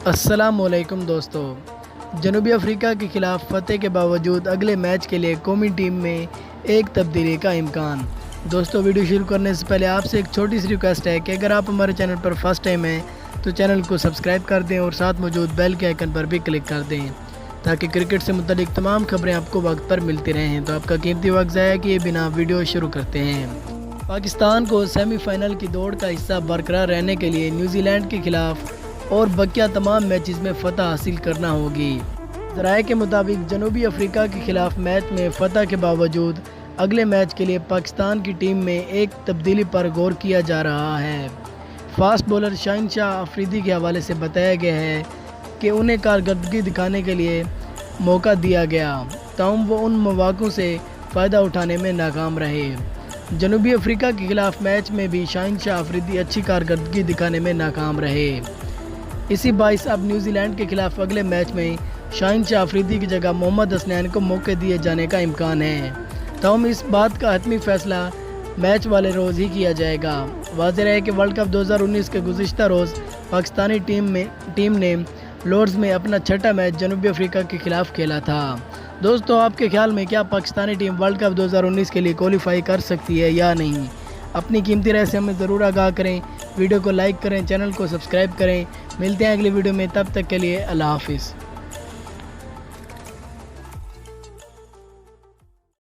السلام علیکم دوستو، جنوبی افریقہ کے خلاف فتح کے باوجود اگلے میچ کے لیے قومی ٹیم میں ایک تبدیلی کا امکان۔ دوستو ویڈیو شروع کرنے سے پہلے آپ سے ایک چھوٹی سی ریکویسٹ ہے کہ اگر آپ ہمارے چینل پر فرسٹ ٹائم ہیں تو چینل کو سبسکرائب کر دیں اور ساتھ موجود بیل کے آئیکن پر بھی کلک کر دیں تاکہ کرکٹ سے متعلق تمام خبریں آپ کو وقت پر ملتی رہیں۔ تو آپ کا قیمتی وقت ضائع کیے بنا ویڈیو شروع کرتے ہیں۔ پاکستان کو سیمی فائنل کی دوڑ کا حصہ برقرار رہنے کے لیے نیوزی لینڈ کے خلاف اور بقیہ تمام میچز میں فتح حاصل کرنا ہوگی۔ ذرائع کے مطابق جنوبی افریقہ کے خلاف میچ میں فتح کے باوجود اگلے میچ کے لیے پاکستان کی ٹیم میں ایک تبدیلی پر غور کیا جا رہا ہے۔ فاسٹ بولر شاہنشاہ افریدی کے حوالے سے بتایا گیا ہے کہ انہیں کارکردگی دکھانے کے لیے موقع دیا گیا، تاہم وہ ان مواقعوں سے فائدہ اٹھانے میں ناکام رہے۔ جنوبی افریقہ کے خلاف میچ میں بھی شاہنشاہ افریدی اچھی کارکردگی دکھانے میں ناکام رہے۔ اسی باعث اب نیوزی لینڈ کے خلاف اگلے میچ میں شاہنشاہ افریدی کی جگہ محمد حسنین کو موقع دیے جانے کا امکان ہے، تاہم اس بات کا حتمی فیصلہ میچ والے روز ہی کیا جائے گا۔ واضح ہے کہ ورلڈ کپ 2019 کے گزشتہ روز پاکستانی ٹیم نے لارڈز میں اپنا چھٹا میچ جنوبی افریقہ کے خلاف کھیلا تھا۔ دوستو آپ کے خیال میں کیا پاکستانی ٹیم ورلڈ کپ 2019 کے لیے کوالیفائی کر سکتی ہے یا نہیں؟ اپنی قیمتی رائے سے ہمیں ضرور آگاہ کریں، ویڈیو کو لائک کریں، چینل کو سبسکرائب کریں۔ ملتے ہیں اگلی ویڈیو میں، تب تک کے لیے اللہ حافظ۔